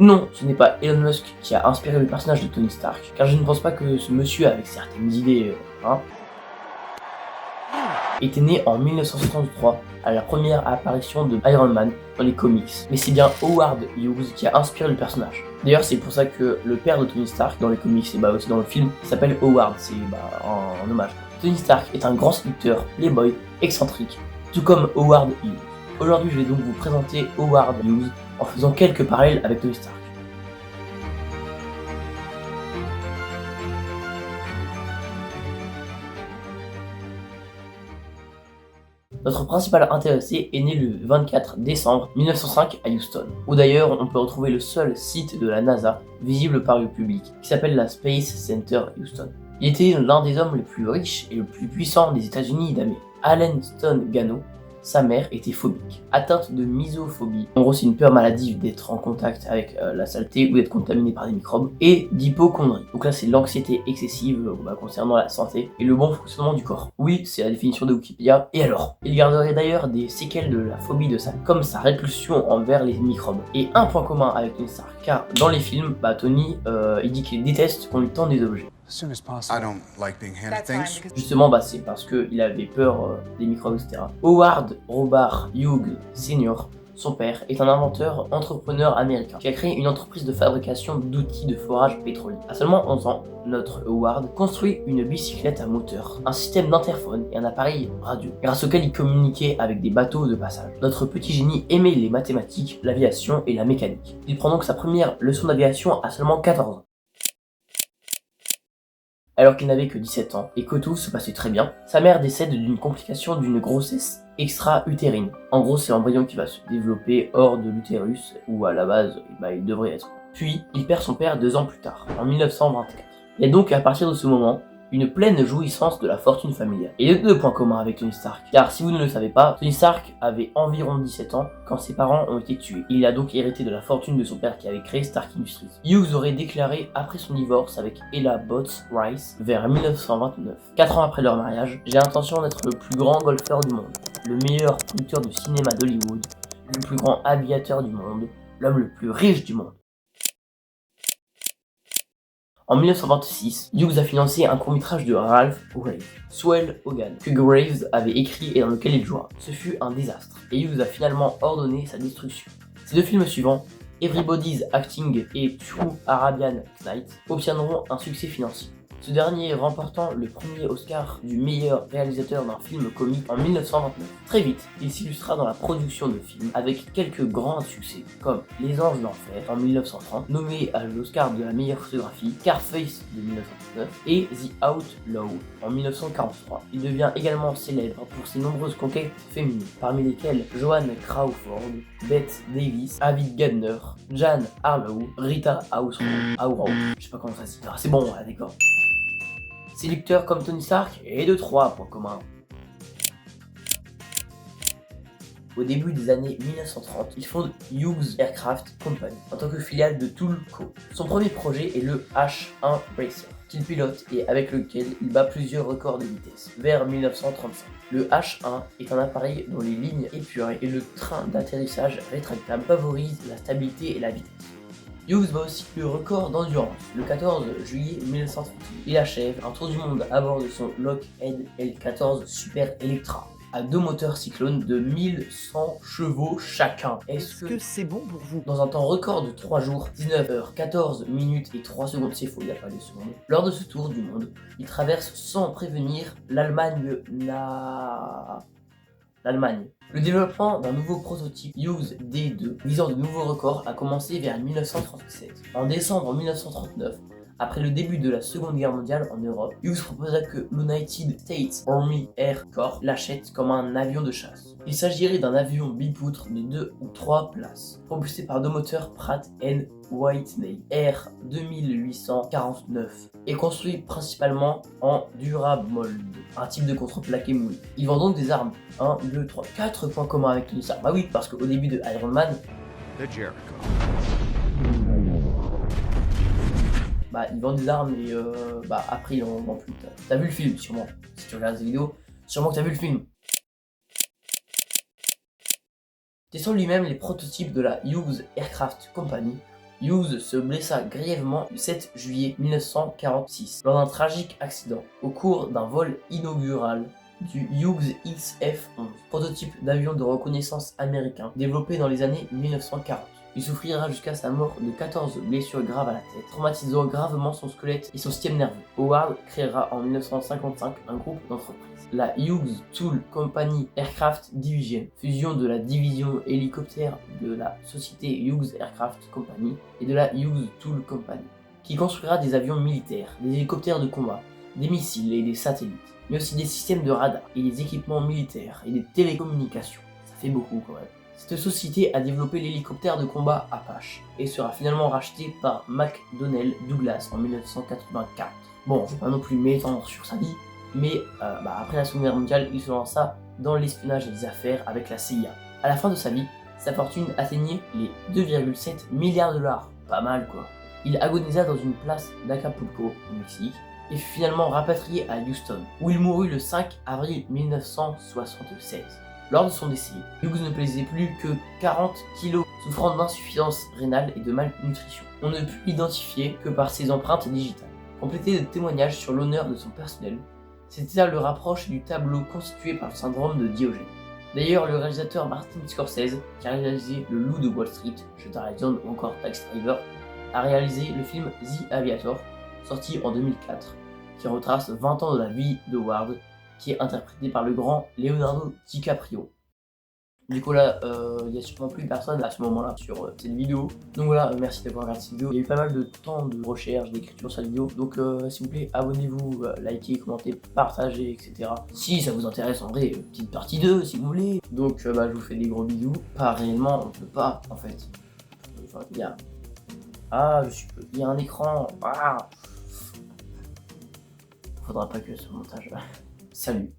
Non, ce n'est pas Elon Musk qui a inspiré le personnage de Tony Stark, car je ne pense pas que ce monsieur avec certaines idées, était né en 1963 à la première apparition de Iron Man dans les comics, mais c'est bien Howard Hughes qui a inspiré le personnage. D'ailleurs, c'est pour ça que le père de Tony Stark dans les comics et aussi dans le film s'appelle Howard, c'est un hommage. Tony Stark est un grand sculpteur, playboy, excentrique, tout comme Howard Hughes. Aujourd'hui, je vais donc vous présenter Howard Hughes en faisant quelques parallèles avec Tony Stark. Notre principal intéressé est né le 24 décembre 1905 à Houston, où d'ailleurs on peut retrouver le seul site de la NASA visible par le public, qui s'appelle la Space Center Houston. Il était l'un des hommes les plus riches et le plus puissants des États-Unis d'Amérique. Allen Stone Gano, sa mère était phobique, atteinte de misophobie, en gros c'est une peur maladive d'être en contact avec la saleté ou d'être contaminé par des microbes, et d'hypochondrie. Donc là c'est l'anxiété excessive concernant la santé et le bon fonctionnement du corps. Oui, c'est la définition de Wikipédia. Et alors, il garderait d'ailleurs des séquelles de la phobie de comme sa répulsion envers les microbes. Et un point commun avec Tony Stark, car dans les films, Tony il dit qu'il déteste qu'on lui tende des objets. Justement, c'est parce qu'il avait peur des microbes, etc. Howard Robert Hughes Sr., son père, est un inventeur entrepreneur américain qui a créé une entreprise de fabrication d'outils de forage pétrolier. À seulement 11 ans, notre Howard construit une bicyclette à moteur, un système d'interphone et un appareil radio, grâce auquel il communiquait avec des bateaux de passage. Notre petit génie aimait les mathématiques, l'aviation et la mécanique. Il prend donc sa première leçon d'aviation à seulement 14 ans. Alors qu'il n'avait que 17 ans et que tout se passait très bien, sa mère décède d'une complication d'une grossesse extra-utérine. En gros, c'est l'embryon qui va se développer hors de l'utérus où à la base, il devrait être. Puis, il perd son père 2 ans plus tard, en 1924. Il y a donc à partir de ce moment une pleine jouissance de la fortune familiale. Et il y a 2 points communs avec Tony Stark, car si vous ne le savez pas, Tony Stark avait environ 17 ans quand ses parents ont été tués. Il a donc hérité de la fortune de son père qui avait créé Stark Industries. Hughes aurait déclaré après son divorce avec Ella Botts Rice vers 1929, 4 ans après leur mariage, « J'ai l'intention d'être le plus grand golfeur du monde, le meilleur producteur de cinéma d'Hollywood, le plus grand aviateur du monde, l'homme le plus riche du monde. » En 1926, Hughes a financé un court-métrage de Ralph Graves, Swell Hogan, que Graves avait écrit et dans lequel il jouera. Ce fut un désastre, et Hughes a finalement ordonné sa destruction. Ces 2 films suivants, Everybody's Acting et True Arabian Night, obtiendront un succès financier. Ce dernier remportant le premier Oscar du meilleur réalisateur d'un film comique en 1929. Très vite, il s'illustra dans la production de films avec quelques grands succès, comme Les Anges d'Enfer en 1930, nommé à l'Oscar de la meilleure photographie, Scarface de 1939 et The Outlaw en 1943. Il devient également célèbre pour ses nombreuses conquêtes féminines, parmi lesquelles Joan Crawford, Bette Davis, Avid Gardner, Jan Harlow, Rita Hayworth, je sais pas comment ça se dit, c'est bon, d'accord. Séducteur comme Tony Stark et de 3 points communs. Au début des années 1930, il fonde Hughes Aircraft Company en tant que filiale de Toolco. Son premier projet est le H-1 Racer, qu'il pilote et avec lequel il bat plusieurs records de vitesse, vers 1935. Le H-1 est un appareil dont les lignes épurées et le train d'atterrissage rétractable favorisent la stabilité et la vitesse. Hughes bat aussi le record d'endurance. Le 14 juillet 1938, il achève un tour du monde à bord de son Lockheed L-14 Super Electra, à 2 moteurs Cyclone de 1100 chevaux chacun. Est-ce que c'est bon pour vous? Dans un temps record de 3 jours, 19 heures, 14 minutes et 3 secondes, c'est faux, il n'y a pas de secondes. Lors de ce tour du monde, il traverse sans prévenir l'Allemagne. Le développement d'un nouveau prototype Hughes D2 visant de nouveaux records a commencé vers 1937. En décembre 1939, après le début de la Seconde Guerre mondiale en Europe, Hughes proposa que l'United States Army Air Corps l'achète comme un avion de chasse. Il s'agirait d'un avion bipoutre de 2 ou 3 places, propulsé par 2 moteurs Pratt & Whitney R2849 et construit principalement en duramold, un type de contreplaqué moulé. Il vend donc des armes. 1, 2, 3, 4 points communs avec Tony Stark. Oui, parce qu'au début de Iron Man, il vend des armes et après il en vend plus. T'as vu le film sûrement. Si tu regardes cette vidéo, sûrement que t'as vu le film. Testant lui-même les prototypes de la Hughes Aircraft Company, Hughes se blessa grièvement le 7 juillet 1946 lors d'un tragique accident au cours d'un vol inaugural du Hughes XF-11, prototype d'avion de reconnaissance américain développé dans les années 1940. Il souffrira jusqu'à sa mort de 14 blessures graves à la tête, traumatisant gravement son squelette et son système nerveux. Howard créera en 1955 un groupe d'entreprises, la Hughes Tool Company Aircraft Division, fusion de la division hélicoptère de la société Hughes Aircraft Company et de la Hughes Tool Company, qui construira des avions militaires, des hélicoptères de combat, des missiles et des satellites, mais aussi des systèmes de radar et des équipements militaires et des télécommunications. Ça fait beaucoup quand même. Cette société a développé l'hélicoptère de combat Apache et sera finalement racheté par McDonnell Douglas en 1984. Bon, je vais pas non plus m'étendre sur sa vie, mais après la Seconde Guerre mondiale, il se lança dans l'espionnage et les affaires avec la CIA. À la fin de sa vie, sa fortune atteignait les 2,7 milliards de dollars. Pas mal quoi. Il agonisa dans une place d'Acapulco, au Mexique, et fut finalement rapatrié à Houston, où il mourut le 5 avril 1976. Lors de son décès, Hughes ne pesait plus que 40 kg, souffrant d'insuffisance rénale et de malnutrition. On ne put l'identifier que par ses empreintes digitales, complétées de témoignages sur l'honneur de son personnel. Cet état le rapproche du tableau constitué par le syndrome de Diogène. D'ailleurs, le réalisateur Martin Scorsese, qui a réalisé Le Loup de Wall Street, Shutter Island ou encore Taxi Driver, a réalisé le film The Aviator, sorti en 2004, qui retrace 20 ans de la vie de Howard, qui est interprété par le grand Leonardo DiCaprio. Du coup là, il n'y a sûrement plus personne à ce moment-là sur cette vidéo. Donc voilà, merci d'avoir regardé cette vidéo. Il y a eu pas mal de temps de recherche, d'écriture sur la vidéo. Donc s'il vous plaît, abonnez-vous, likez, commentez, partagez, etc. Si ça vous intéresse, en vrai, petite partie 2 si vous voulez. Donc je vous fais des gros bisous. Pas réellement, on peut pas en fait. Enfin, il y a... il y a un écran. Faudra pas que ce montage. Salut.